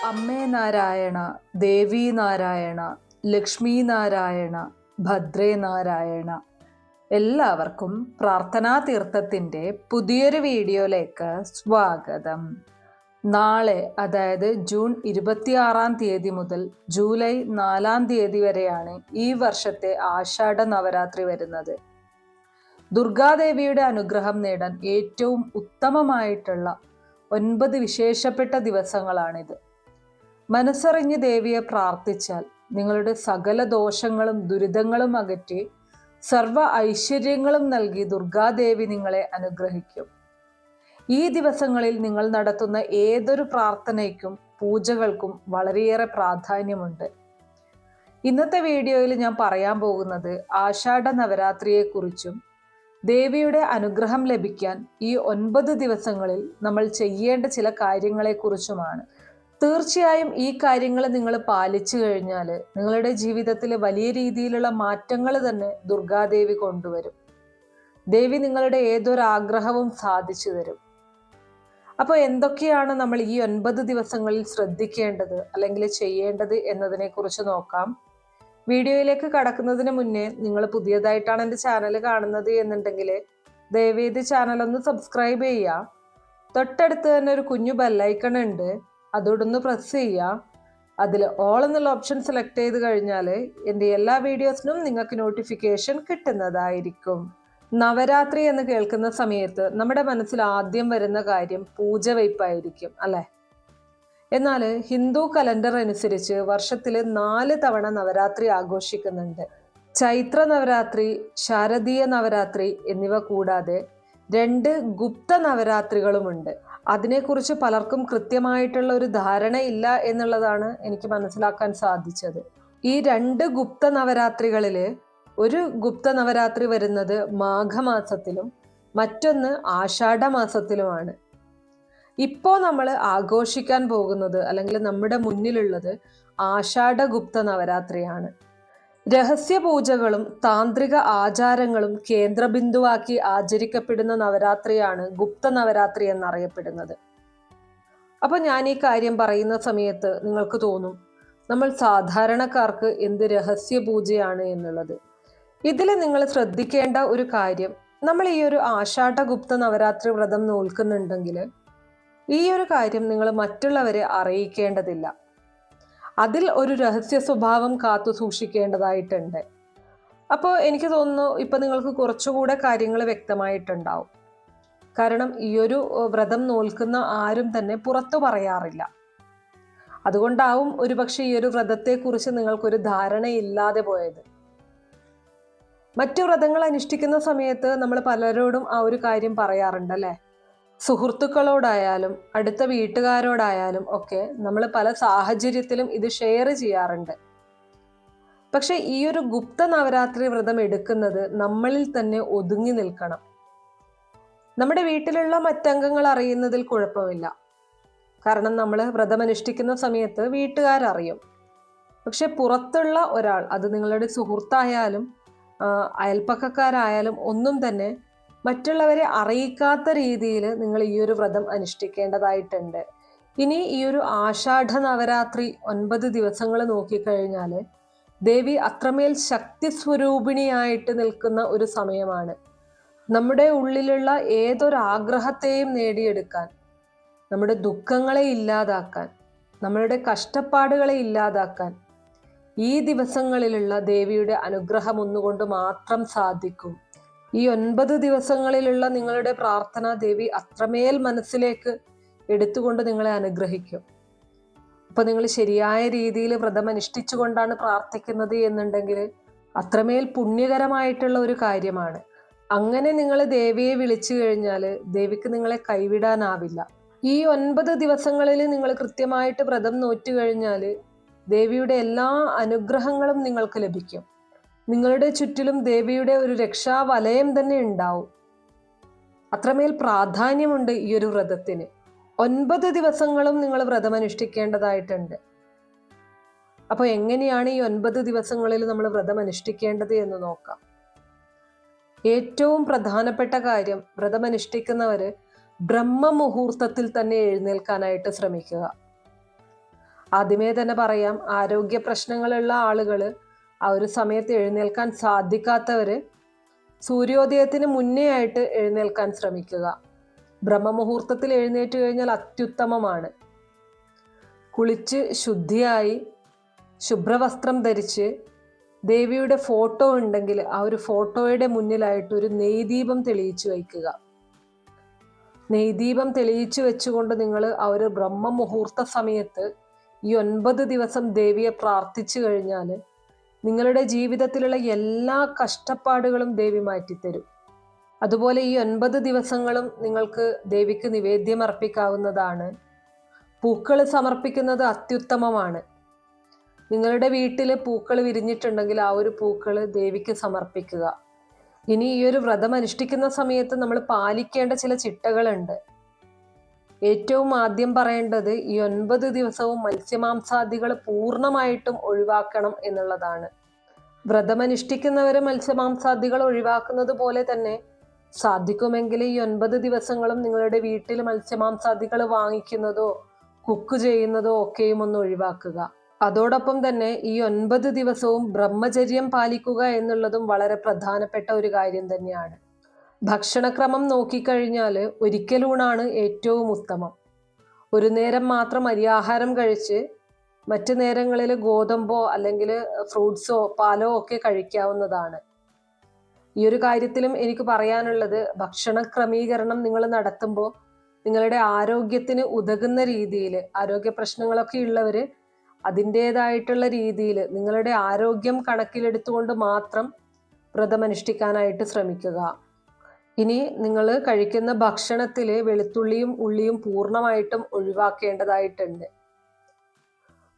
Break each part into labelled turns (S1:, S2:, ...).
S1: അമ്മേ നാരായണ, ദേവി നാരായണ, ലക്ഷ്മി നാരായണ, ഭദ്രേ നാരായണ. എല്ലാവർക്കും പ്രാർത്ഥനാ തീർത്ഥത്തിൻ്റെ പുതിയൊരു വീഡിയോയിലേക്ക് സ്വാഗതം. നാളെ, അതായത് ജൂൺ 26 മുതൽ ജൂലൈ 4 വരെയാണ് ഈ വർഷത്തെ ആഷാഢ നവരാത്രി വരുന്നത്. ദുർഗാദേവിയുടെ അനുഗ്രഹം നേടാൻ ഏറ്റവും ഉത്തമമായിട്ടുള്ള 9 വിശേഷപ്പെട്ട ദിവസങ്ങളാണിത്. മനസ്സറിഞ്ഞ് ദേവിയെ പ്രാർത്ഥിച്ചാൽ നിങ്ങളുടെ സകല ദോഷങ്ങളും ദുരിതങ്ങളും അകറ്റി സർവ ഐശ്വര്യങ്ങളും നൽകി ദുർഗാദേവി നിങ്ങളെ അനുഗ്രഹിക്കും. ഈ ദിവസങ്ങളിൽ നിങ്ങൾ നടത്തുന്ന ഏതൊരു പ്രാർത്ഥനയ്ക്കും പൂജകൾക്കും വളരെയേറെ പ്രാധാന്യമുണ്ട്. ഇന്നത്തെ വീഡിയോയിൽ ഞാൻ പറയാൻ പോകുന്നത് ആഷാഢ നവരാത്രിയെക്കുറിച്ചും ദേവിയുടെ അനുഗ്രഹം ലഭിക്കാൻ ഈ 9 ദിവസങ്ങളിൽ നമ്മൾ ചെയ്യേണ്ട ചില കാര്യങ്ങളെക്കുറിച്ചുമാണ്. തീർച്ചയായും ഈ കാര്യങ്ങൾ നിങ്ങൾ പാലിച്ചു കഴിഞ്ഞാൽ നിങ്ങളുടെ ജീവിതത്തിൽ വലിയ രീതിയിലുള്ള മാറ്റങ്ങൾ തന്നെ ദുർഗാദേവി കൊണ്ടുവരും. ദേവി നിങ്ങളുടെ ഏതൊരാഗ്രഹവും സാധിച്ചു തരും. അപ്പോൾ എന്തൊക്കെയാണ് നമ്മൾ ഈ 9 ദിവസങ്ങളിൽ ശ്രദ്ധിക്കേണ്ടത് അല്ലെങ്കിൽ ചെയ്യേണ്ടത് എന്നതിനെ കുറിച്ച് നോക്കാം. വീഡിയോയിലേക്ക് കടക്കുന്നതിന് മുന്നേ നിങ്ങൾ പുതിയതായിട്ടാണ് എൻ്റെ ചാനൽ കാണുന്നത് എന്നുണ്ടെങ്കിൽ ദയവേത് ചാനൽ ഒന്ന് സബ്സ്ക്രൈബ് ചെയ്യുക. തൊട്ടടുത്ത് തന്നെ ഒരു കുഞ്ഞു ബെല്ലൈക്കൺ ഉണ്ട്, അതോടൊന്ന് പ്രസ് ചെയ്യുക. അതിൽ ഓൾ എന്നുള്ള ഓപ്ഷൻ സെലക്ട് ചെയ്ത് കഴിഞ്ഞാൽ എൻ്റെ എല്ലാ വീഡിയോസിനും നിങ്ങൾക്ക് നോട്ടിഫിക്കേഷൻ കിട്ടുന്നതായിരിക്കും. നവരാത്രി എന്ന് കേൾക്കുന്ന സമയത്ത് നമ്മുടെ മനസ്സിൽ ആദ്യം വരുന്ന കാര്യം പൂജ വയ്പ്പായിരിക്കും, അല്ലേ? എന്നാൽ ഹിന്ദു കലണ്ടർ അനുസരിച്ച് വർഷത്തിൽ 4 തവണ നവരാത്രി ആഘോഷിക്കുന്നുണ്ട്. ചൈത്ര നവരാത്രി, ശാരദീയ നവരാത്രി എന്നിവ കൂടാതെ 2 ഗുപ്ത നവരാത്രികളുമുണ്ട്. അതിനെക്കുറിച്ച് പലർക്കും കൃത്യമായിട്ടുള്ള ഒരു ധാരണ ഇല്ല എന്നുള്ളതാണ് എനിക്ക് മനസ്സിലാക്കാൻ സാധിച്ചത്. ഈ 2 ഗുപ്ത നവരാത്രികളിൽ ഒരു ഗുപ്ത നവരാത്രി വരുന്നത് മാഘമാസത്തിലും മറ്റൊന്ന് ആഷാഢ മാസത്തിലുമാണ്. ഇപ്പോൾ നമ്മൾ ആഘോഷിക്കാൻ പോകുന്നത് അല്ലെങ്കിൽ നമ്മുടെ മുന്നിലുള്ളത് ആഷാഢ ഗുപ്ത നവരാത്രിയാണ്. രഹസ്യ പൂജകളും താന്ത്രിക ആചാരങ്ങളും കേന്ദ്രബിന്ദുവാക്കി ആചരിക്കപ്പെടുന്ന നവരാത്രിയാണ് ഗുപ്ത നവരാത്രി എന്നറിയപ്പെടുന്നത്. അപ്പോൾ ഞാൻ ഈ കാര്യം പറയുന്ന സമയത്ത് നിങ്ങൾക്ക് തോന്നും, നമ്മൾ സാധാരണക്കാർക്ക് എന്ത് രഹസ്യ പൂജയാണ് എന്നുള്ളത്. ഇതിൽ നിങ്ങൾ ശ്രദ്ധിക്കേണ്ട ഒരു കാര്യം, നമ്മൾ ഈ ഒരു ആഷാഢ ഗുപ്ത നവരാത്രി വ്രതം നോൽക്കുന്നുണ്ടെങ്കിൽ ഈ ഒരു കാര്യം നിങ്ങൾ മറ്റുള്ളവരെ അറിയിക്കേണ്ടതില്ല. അതിൽ ഒരു രഹസ്യ സ്വഭാവം കാത്തു സൂക്ഷിക്കേണ്ടതായിട്ടുണ്ട്. അപ്പോൾ എനിക്ക് തോന്നുന്നു ഇപ്പം നിങ്ങൾക്ക് കുറച്ചുകൂടെ കാര്യങ്ങൾ വ്യക്തമായിട്ടുണ്ടാവും. കാരണം ഈ ഒരു വ്രതം നോൽക്കുന്ന ആരും തന്നെ പുറത്തു പറയാറില്ല. അതുകൊണ്ടാവും ഒരുപക്ഷെ ഈ ഒരു വ്രതത്തെക്കുറിച്ച് നിങ്ങൾക്കൊരു ധാരണയില്ലാതെ പോയത്. മറ്റു വ്രതങ്ങൾ അനുഷ്ഠിക്കുന്ന സമയത്ത് നമ്മൾ പലരോടും ആ ഒരു കാര്യം പറയാറുണ്ട്, അല്ലേ? സുഹൃത്തുക്കളോടായാലും അടുത്ത വീട്ടുകാരോടായാലും ഒക്കെ നമ്മൾ പല സാഹചര്യത്തിലും ഇത് ഷെയർ ചെയ്യാറുണ്ട്. പക്ഷെ ഈ ഒരു ഗുപ്ത നവരാത്രി വ്രതം എടുക്കുന്നത് നമ്മളിൽ തന്നെ ഒതുങ്ങി നിൽക്കണം. നമ്മുടെ വീട്ടിലുള്ള മറ്റംഗങ്ങൾ അറിയുന്നതിൽ കുഴപ്പമില്ല, കാരണം നമ്മൾ വ്രതം അനുഷ്ഠിക്കുന്ന സമയത്ത് വീട്ടുകാരറിയും. പക്ഷെ പുറത്തുള്ള ഒരാൾ, അത് നിങ്ങളുടെ സുഹൃത്തായാലും അയൽപ്പക്കക്കാരായാലും ഒന്നും തന്നെ മറ്റുള്ളവരെ അറിയിക്കാത്ത രീതിയിൽ നിങ്ങൾ ഈ ഒരു വ്രതം അനുഷ്ഠിക്കേണ്ടതായിട്ടുണ്ട്. ഇനി ഈ ഒരു ആഷാഢ നവരാത്രി 9 ദിവസങ്ങൾ നോക്കിക്കഴിഞ്ഞാൽ ദേവി അത്രമേൽ ശക്തി സ്വരൂപിണിയായിട്ട് നിൽക്കുന്ന ഒരു സമയമാണ്. നമ്മുടെ ഉള്ളിലുള്ള ഏതൊരാഗ്രഹത്തെയും നേടിയെടുക്കാൻ, നമ്മുടെ ദുഃഖങ്ങളെ ഇല്ലാതാക്കാൻ, നമ്മളുടെ കഷ്ടപ്പാടുകളെ ഇല്ലാതാക്കാൻ ഈ ദിവസങ്ങളിലുള്ള ദേവിയുടെ അനുഗ്രഹം ഒന്നുകൊണ്ട് മാത്രം സാധിക്കും. ഈ 9 ദിവസങ്ങളിലുള്ള നിങ്ങളുടെ പ്രാർത്ഥന ദേവി അത്രമേൽ മനസ്സിലേക്ക് എടുത്തുകൊണ്ട് നിങ്ങളെ അനുഗ്രഹിക്കും. അപ്പോൾ നിങ്ങൾ ശരിയായ രീതിയിൽ വ്രതം അനുഷ്ഠിച്ചുകൊണ്ടാണ് പ്രാർത്ഥിക്കുന്നത് എന്നുണ്ടെങ്കിൽ അത്രമേൽ പുണ്യകരമായിട്ടുള്ള ഒരു കാര്യമാണ്. അങ്ങനെ നിങ്ങൾ ദേവിയെ വിളിച്ചു കഴിഞ്ഞാൽ ദേവിക്ക് നിങ്ങളെ കൈവിടാനാവില്ല. ഈ 9 ദിവസങ്ങളിൽ നിങ്ങൾ കൃത്യമായിട്ട് വ്രതം നോറ്റു കഴിഞ്ഞാൽ ദേവിയുടെ എല്ലാ അനുഗ്രഹങ്ങളും നിങ്ങൾക്ക് ലഭിക്കും. നിങ്ങളുടെ ചുറ്റിലും ദേവിയുടെ ഒരു രക്ഷാവലയം തന്നെ ഉണ്ടാവും. അത്രമേൽ പ്രാധാന്യമുണ്ട് ഈ ഒരു വ്രതത്തിന്. 9 ദിവസങ്ങളും നിങ്ങൾ വ്രതം അനുഷ്ഠിക്കേണ്ടതായിട്ടുണ്ട്. അപ്പോൾ എങ്ങനെയാണ് ഈ 9 ദിവസങ്ങളിൽ നമ്മൾ വ്രതം അനുഷ്ഠിക്കേണ്ടത് എന്ന് നോക്കാം. ഏറ്റവും പ്രധാനപ്പെട്ട കാര്യം, വ്രതം അനുഷ്ഠിക്കുന്നവർ ബ്രഹ്മമുഹൂർത്തത്തിൽ തന്നെ എഴുന്നേൽക്കാനായിട്ട് ശ്രമിക്കുക. ആദ്യമേ തന്നെ പറയാം, ആരോഗ്യ പ്രശ്നങ്ങളുള്ള ആളുകൾ, ആ ഒരു സമയത്ത് എഴുന്നേൽക്കാൻ സാധിക്കാത്തവർ സൂര്യോദയത്തിന് മുന്നേ ആയിട്ട് എഴുന്നേൽക്കാൻ ശ്രമിക്കുക. ബ്രഹ്മമുഹൂർത്തത്തിൽ എഴുന്നേറ്റ് കഴിഞ്ഞാൽ അത്യുത്തമമാണ്. കുളിച്ച് ശുദ്ധിയായി ശുഭ്രവസ്ത്രം ധരിച്ച് ദേവിയുടെ ഫോട്ടോ ഉണ്ടെങ്കിൽ ആ ഒരു ഫോട്ടോയുടെ മുന്നിലായിട്ട് ഒരു നെയ്ദീപം തെളിയിച്ചു വയ്ക്കുക. നെയ്ദീപം തെളിയിച്ചു വെച്ചുകൊണ്ട് നിങ്ങൾ ആ ഒരു ബ്രഹ്മമുഹൂർത്ത സമയത്ത് ഈ 9 ദിവസം ദേവിയെ പ്രാർത്ഥിച്ചു കഴിഞ്ഞാൽ നിങ്ങളുടെ ജീവിതത്തിലുള്ള എല്ലാ കഷ്ടപ്പാടുകളും ദേവി മാറ്റിത്തരും. അതുപോലെ ഈ 9 ദിവസങ്ങളും നിങ്ങൾക്ക് ദേവിക്ക് നിവേദ്യം അർപ്പിക്കാവുന്നതാണ്. പൂക്കൾ സമർപ്പിക്കുന്നത് അത്യുത്തമമാണ്. നിങ്ങളുടെ വീട്ടിൽ പൂക്കൾ വിരിഞ്ഞിട്ടുണ്ടെങ്കിൽ ആ ഒരു പൂക്കൾ ദേവിക്ക് സമർപ്പിക്കുക. ഇനി ഈ ഒരു വ്രതം അനുഷ്ഠിക്കുന്ന സമയത്ത് നമ്മൾ പാലിക്കേണ്ട ചില ചിട്ടകളുണ്ട്. ഏറ്റവും ആദ്യം പറയേണ്ടത് ഈ 9 ദിവസവും മത്സ്യമാംസാദികൾ പൂർണ്ണമായിട്ടും ഒഴിവാക്കണം എന്നുള്ളതാണ്. വ്രതമനുഷ്ഠിക്കുന്നവരെ മത്സ്യമാംസാദികൾ ഒഴിവാക്കുന്നത് പോലെ തന്നെ സാധിക്കുമെങ്കിൽ ഈ 9 ദിവസങ്ങളും നിങ്ങളുടെ വീട്ടിൽ മത്സ്യമാംസാദികൾ വാങ്ങിക്കുന്നതോ കുക്ക് ചെയ്യുന്നതോ ഒക്കെയും ഒന്ന് ഒഴിവാക്കുക. അതോടൊപ്പം തന്നെ ഈ 9 ദിവസവും ബ്രഹ്മചര്യം പാലിക്കുക എന്നുള്ളതും വളരെ പ്രധാനപ്പെട്ട ഒരു കാര്യം തന്നെയാണ്. ഭക്ഷണക്രമം നോക്കിക്കഴിഞ്ഞാൽ ഒരിക്കലൂണാണ് ഏറ്റവും ഉത്തമം. ഒരു നേരം മാത്രം അരിയാഹാരം കഴിച്ച് മറ്റു നേരങ്ങളിൽ ഗോതമ്പോ അല്ലെങ്കിൽ ഫ്രൂട്ട്സോ പാലോ ഒക്കെ കഴിക്കാവുന്നതാണ്. ഈ ഒരു കാര്യത്തിലും എനിക്ക് പറയാനുള്ളത്, ഭക്ഷണ ക്രമീകരണം നിങ്ങൾ നടത്തുമ്പോൾ നിങ്ങളുടെ ആരോഗ്യത്തിന് ഉതകുന്ന രീതിയിൽ, ആരോഗ്യ പ്രശ്നങ്ങളൊക്കെ ഉള്ളവർ അതിൻ്റേതായിട്ടുള്ള രീതിയിൽ നിങ്ങളുടെ ആരോഗ്യം കണക്കിലെടുത്തുകൊണ്ട് മാത്രം വ്രതമനുഷ്ഠിക്കാനായിട്ട് ശ്രമിക്കുക. ഇനി നിങ്ങൾ കഴിക്കുന്ന ഭക്ഷണത്തിൽ വെളുത്തുള്ളിയും ഉള്ളിയും പൂർണ്ണമായിട്ടും ഒഴിവാക്കേണ്ടതായിട്ടുണ്ട്.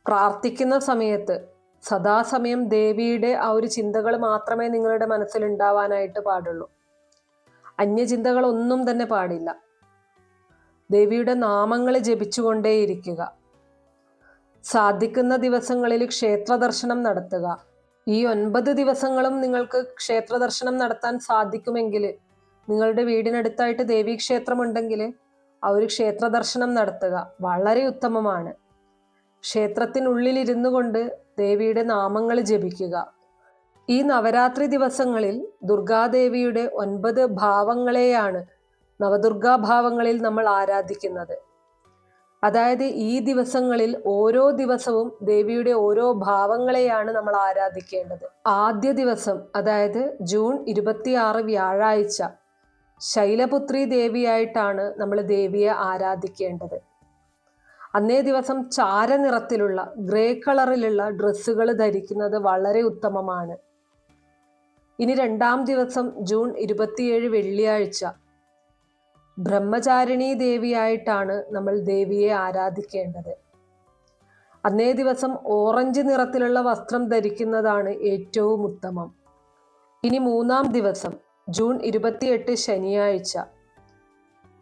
S1: പ്രാർത്ഥിക്കുന്ന സമയത്ത് സദാസമയം ദേവിയുടെ ആ ഒരു ചിന്തകൾ മാത്രമേ നിങ്ങളുടെ മനസ്സിൽ ഉണ്ടാവാനായിട്ട് പാടുള്ളൂ. അന്യചിന്തകളൊന്നും തന്നെ പാടില്ല. ദേവിയുടെ നാമങ്ങൾ ജപിച്ചുകൊണ്ടേയിരിക്കുക. സാധിക്കുന്ന ദിവസങ്ങളിൽ ക്ഷേത്ര ദർശനം നടത്തുക. ഈ 9 ദിവസങ്ങളും നിങ്ങൾക്ക് ക്ഷേത്ര ദർശനം നടത്താൻ സാധിക്കുമെങ്കിൽ, നിങ്ങളുടെ വീടിനടുത്തായിട്ട് ദേവീക്ഷേത്രമുണ്ടെങ്കിൽ ആ ഒരു ക്ഷേത്ര ദർശനം നടത്തുക. വളരെ ഉത്തമമാണ്. ക്ഷേത്രത്തിനുള്ളിലിരുന്നു കൊണ്ട് ദേവിയുടെ നാമങ്ങൾ ജപിക്കുക. ഈ നവരാത്രി ദിവസങ്ങളിൽ ദുർഗാദേവിയുടെ 9 ഭാവങ്ങളെയാണ് നവദുർഗാഭാവങ്ങളിൽ നമ്മൾ ആരാധിക്കുന്നത്. അതായത് ഈ ദിവസങ്ങളിൽ ഓരോ ദിവസവും ദേവിയുടെ ഓരോ ഭാവങ്ങളെയാണ് നമ്മൾ ആരാധിക്കേണ്ടത്. ആദ്യ ദിവസം, അതായത് ജൂൺ 26 വ്യാഴാഴ്ച, ശൈലപുത്രി ദേവിയായിട്ടാണ് നമ്മൾ ദേവിയെ ആരാധിക്കേണ്ടത്. അന്നേ ദിവസം ചാരനിറത്തിലുള്ള ഗ്രേ കളറിലുള്ള ഡ്രസ്സുകൾ ധരിക്കുന്നത് വളരെ ഉത്തമമാണ്. ഇനി രണ്ടാം ദിവസം ജൂൺ 27 വെള്ളിയാഴ്ച, ബ്രഹ്മചാരിണി ദേവിയായിട്ടാണ് നമ്മൾ ദേവിയെ ആരാധിക്കേണ്ടത്. അന്നേ ദിവസം ഓറഞ്ച് നിറത്തിലുള്ള വസ്ത്രം ധരിക്കുന്നതാണ് ഏറ്റവും ഉത്തമം. ഇനി മൂന്നാം ദിവസം ജൂൺ 28 ശനിയാഴ്ച,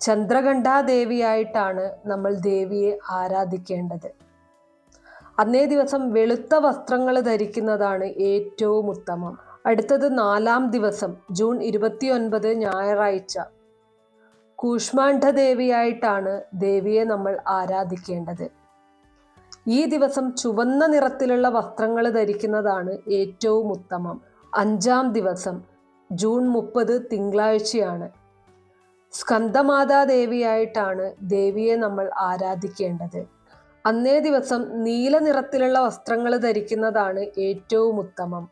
S1: ചന്ദ്രഘണ്ഠാ ദേവിയായിട്ടാണ് നമ്മൾ ദേവിയെ ആരാധിക്കേണ്ടത്. അന്നേ ദിവസം വെളുത്ത വസ്ത്രങ്ങൾ ധരിക്കുന്നതാണ് ഏറ്റവും ഉത്തമം. അടുത്തത് നാലാം ദിവസം ജൂൺ 29 ഞായറാഴ്ച, കൂഷ്മാണ്ഡ ദേവിയായിട്ടാണ് ദേവിയെ നമ്മൾ ആരാധിക്കേണ്ടത്. ഈ ദിവസം ചുവന്ന നിറത്തിലുള്ള വസ്ത്രങ്ങൾ ധരിക്കുന്നതാണ് ഏറ്റവും ഉത്തമം. അഞ്ചാം ദിവസം ജൂൺ 30 തിങ്കളാഴ്ചയാണ്. സ്കന്ദമാതാ ദേവിയായിട്ടാണ് ദേവിയെ നമ്മൾ ആരാധിക്കേണ്ടത്. അന്നേ ദിവസം നീല നിറത്തിലുള്ള വസ്ത്രങ്ങൾ ധരിക്കുന്നതാണ് ഏറ്റവും ഉത്തമം.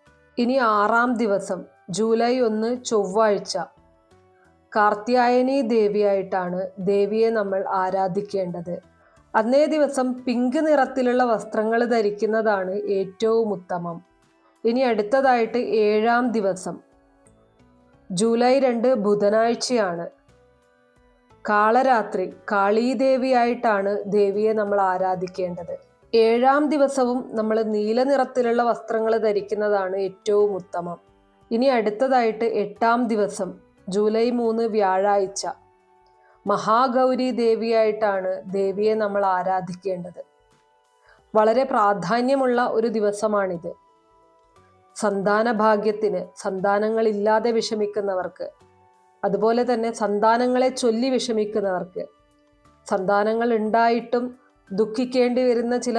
S1: ഇനി ആറാം ദിവസം ജൂലൈ 1 ചൊവ്വാഴ്ച, കാർത്യായനി ദേവിയായിട്ടാണ് ദേവിയെ നമ്മൾ ആരാധിക്കേണ്ടത്. അന്നേ ദിവസം പിങ്ക് നിറത്തിലുള്ള വസ്ത്രങ്ങൾ ധരിക്കുന്നതാണ് ഏറ്റവും ഉത്തമം. ഇനി അടുത്തതായിട്ട് ഏഴാം ദിവസം ജൂലൈ 2 ബുധനാഴ്ചയാണ്. കാളരാത്രി, കാളീദേവിയായിട്ടാണ് ദേവിയെ നമ്മൾ ആരാധിക്കേണ്ടത്. ഏഴാം ദിവസവും നമ്മൾ നീല നിറത്തിലുള്ള വസ്ത്രങ്ങൾ ധരിക്കുന്നതാണ് ഏറ്റവും ഉത്തമം. ഇനി അടുത്തതായിട്ട് എട്ടാം ദിവസം ജൂലൈ 3 വ്യാഴാഴ്ച, മഹാഗൗരി ദേവിയായിട്ടാണ് ദേവിയെ നമ്മൾ ആരാധിക്കേണ്ടത്. വളരെ പ്രാധാന്യമുള്ള ഒരു ദിവസമാണിത്. സന്താന ഭാഗ്യത്തിന്, സന്താനങ്ങളില്ലാതെ വിഷമിക്കുന്നവർക്ക്, അതുപോലെ തന്നെ സന്താനങ്ങളെ ചൊല്ലി വിഷമിക്കുന്നവർക്ക്, സന്താനങ്ങൾ ഉണ്ടായിട്ടും ദുഃഖിക്കേണ്ടി വരുന്ന ചില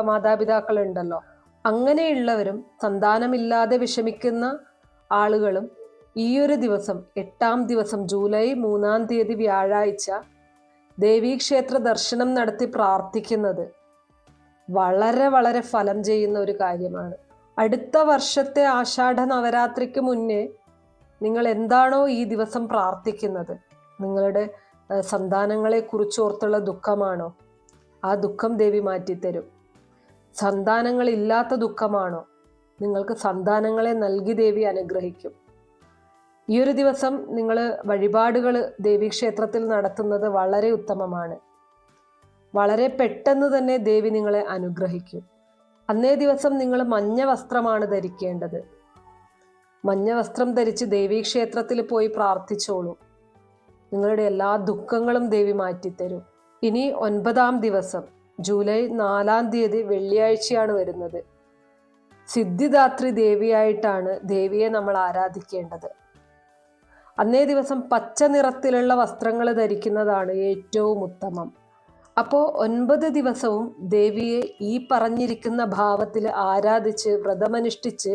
S1: മാതാപിതാക്കളുണ്ടല്ലോ. അങ്ങനെയുള്ളവരും സന്താനമില്ലാതെ വിഷമിക്കുന്ന ആളുകളും ഈ ഒരു ദിവസം, 8-ാം ദിവസം, ജൂലൈ 3-ാം തീയതി വ്യാഴാഴ്ച ദേവീക്ഷേത്ര ദർശനം നടത്തി പ്രാർത്ഥിക്കുന്നത് വളരെ വളരെ ഫലം ചെയ്യുന്ന ഒരു കാര്യമാണ്. അടുത്ത വർഷത്തെ ആഷാഢ നവരാത്രിക്ക് മുന്നേ നിങ്ങൾ എന്താണോ ഈ ദിവസം പ്രാർത്ഥിക്കുന്നത്, നിങ്ങളുടെ സന്താനങ്ങളെ കുറിച്ചോർത്തുള്ള ദുഃഖമാണോ, ആ ദുഃഖം ദേവി മാറ്റിത്തരും. സന്താനങ്ങളില്ലാത്ത ദുഃഖമാണോ, നിങ്ങൾക്ക് സന്താനങ്ങളെ നൽകി ദേവി അനുഗ്രഹിക്കും. ഈ ഒരു ദിവസം നിങ്ങൾ വഴിപാടുകൾ ദേവീക്ഷേത്രത്തിൽ നടത്തുന്നത് വളരെ ഉത്തമമാണ്. വളരെ പെട്ടെന്ന് തന്നെ ദേവി നിങ്ങളെ അനുഗ്രഹിക്കും. അന്നേ ദിവസം നിങ്ങൾ മഞ്ഞ വസ്ത്രമാണ് ധരിക്കേണ്ടത്. മഞ്ഞ വസ്ത്രം ധരിച്ച് ദേവീക്ഷേത്രത്തിൽ പോയി പ്രാർത്ഥിച്ചോളൂ. നിങ്ങളുടെ എല്ലാ ദുഃഖങ്ങളും ദേവി മാറ്റിത്തരും. ഇനി 9-ാം ദിവസം, ജൂലൈ 4-ാം തീയതി വെള്ളിയാഴ്ചയാണ് വരുന്നത്. സിദ്ധിദാത്രി ദേവിയായിട്ടാണ് ദേവിയെ നമ്മൾ ആരാധിക്കേണ്ടത്. അന്നേ ദിവസം പച്ച നിറത്തിലുള്ള വസ്ത്രങ്ങൾ ധരിക്കുന്നതാണ് ഏറ്റവും ഉത്തമം. അപ്പോൾ 9 ദിവസവും ദേവിയെ ഈ പറഞ്ഞിരിക്കുന്ന ഭാവത്തിൽ ആരാധിച്ച് വ്രതമനുഷ്ഠിച്ച്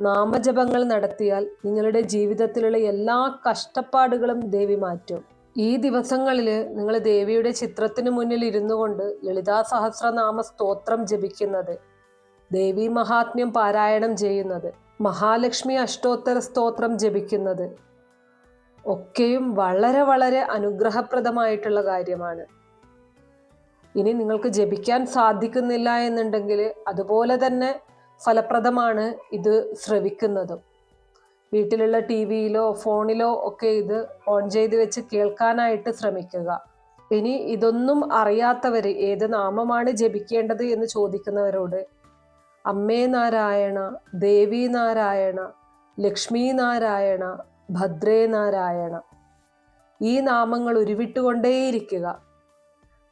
S1: നാമജപങ്ങൾ നടത്തിയാൽ നിങ്ങളുടെ ജീവിതത്തിലുള്ള എല്ലാ കഷ്ടപ്പാടുകളും ദേവി മാറ്റും. ഈ ദിവസങ്ങളിൽ നിങ്ങൾ ദേവിയുടെ ചിത്രത്തിന് മുന്നിൽ ഇരുന്നു കൊണ്ട് ലളിതാ സഹസ്രനാമ സ്തോത്രം ജപിക്കുന്നത്, ദേവി മഹാത്മ്യം പാരായണം ചെയ്യുന്നത്, മഹാലക്ഷ്മി അഷ്ടോത്തര സ്തോത്രം ജപിക്കുന്നത് ഒക്കെയും വളരെ വളരെ അനുഗ്രഹപ്രദമായിട്ടുള്ള കാര്യമാണ്. ഇനി നിങ്ങൾക്ക് ജപിക്കാൻ സാധിക്കുന്നില്ല എന്നുണ്ടെങ്കിൽ അതുപോലെ തന്നെ ഫലപ്രദമാണ് ഇത് ശ്രവിക്കുന്നതും. വീട്ടിലുള്ള ടിവിയിലോ ഫോണിലോ ഒക്കെ ഇത് ഓൺ ചെയ്ത് വെച്ച് കേൾക്കാനായിട്ട് ശ്രമിക്കുക. ഇനി ഇതൊന്നും അറിയാത്തവർ ഏത് നാമമാണ് ജപിക്കേണ്ടത് എന്ന് ചോദിക്കുന്നവരോട് അമ്മേ നാരായണ, ദേവി നാരായണ, ലക്ഷ്മി നാരായണ, ഭദ്രേ നാരായണ, ഈ നാമങ്ങൾ ഉരുവിട്ടുകൊണ്ടേയിരിക്കുക.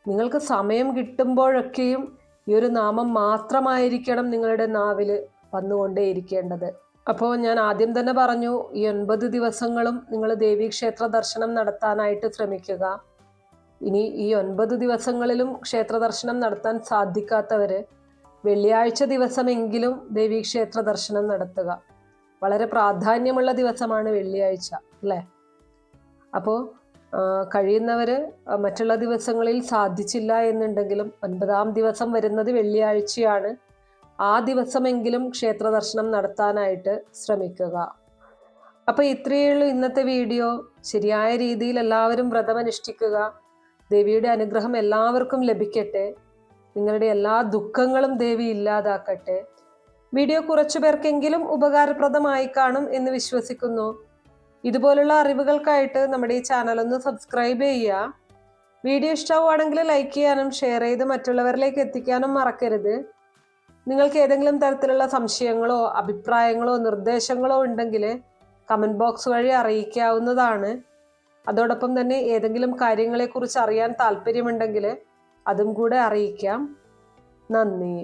S1: നിങ്ങൾക്ക് സമയം കിട്ടുമ്പോഴൊക്കെയും ഈ ഒരു നാമം മാത്രമായിരിക്കണം നിങ്ങളുടെ നാവിൽ വന്നുകൊണ്ടേയിരിക്കേണ്ടത്. അപ്പോൾ ഞാൻ ആദ്യം തന്നെ പറഞ്ഞു, ഈ 9 ദിവസങ്ങളും നിങ്ങൾ ദേവീക്ഷേത്ര ദർശനം നടത്താനായിട്ട് ശ്രമിക്കുക. ഇനി ഈ 9 ദിവസങ്ങളിലും ക്ഷേത്ര ദർശനം നടത്താൻ സാധിക്കാത്തവർ വെള്ളിയാഴ്ച ദിവസമെങ്കിലും ദേവീക്ഷേത്ര ദർശനം നടത്തുക. വളരെ പ്രാധാന്യമുള്ള ദിവസമാണ് വെള്ളിയാഴ്ച, അല്ലേ? അപ്പോൾ കഴിയുന്നവർ മറ്റുള്ള ദിവസങ്ങളിൽ സാധിച്ചില്ല എന്നുണ്ടെങ്കിലും 9-ാം ദിവസം വരുന്നത് വെള്ളിയാഴ്ചയാണ്. ആ ദിവസമെങ്കിലും ക്ഷേത്ര ദർശനം നടത്താനായിട്ട് ശ്രമിക്കുക. അപ്പോൾ ഇത്രയേ ഉള്ളൂ ഇന്നത്തെ വീഡിയോ. ശരിയായ രീതിയിൽ എല്ലാവരും വ്രതമനുഷ്ഠിക്കുക. ദേവിയുടെ അനുഗ്രഹം എല്ലാവർക്കും ലഭിക്കട്ടെ. നിങ്ങളുടെ എല്ലാ ദുഃഖങ്ങളും ദേവി ഇല്ലാതാക്കട്ടെ. വീഡിയോ കുറച്ചു പേർക്കെങ്കിലും ഉപകാരപ്രദമായി കാണും എന്ന് വിശ്വസിക്കുന്നു. ഇതുപോലുള്ള അറിവുകൾക്കായിട്ട് നമ്മുടെ ഈ ചാനൽ ഒന്ന് സബ്സ്ക്രൈബ് ചെയ്യുക. വീഡിയോ ഇഷ്ടമാവുകയാണെങ്കിൽ ലൈക്ക് ചെയ്യാനും ഷെയർ ചെയ്ത് മറ്റുള്ളവരിലേക്ക് എത്തിക്കാനും മറക്കരുത്. നിങ്ങൾക്ക് ഏതെങ്കിലും തരത്തിലുള്ള സംശയങ്ങളോ അഭിപ്രായങ്ങളോ നിർദ്ദേശങ്ങളോ ഉണ്ടെങ്കിൽ കമൻറ്റ് ബോക്സ് വഴി അറിയിക്കാവുന്നതാണ്. അതോടൊപ്പം തന്നെ ഏതെങ്കിലും കാര്യങ്ങളെക്കുറിച്ച് അറിയാൻ താല്പര്യമുണ്ടെങ്കിൽ അതും കൂടെ അറിയിക്കാം. നന്ദി.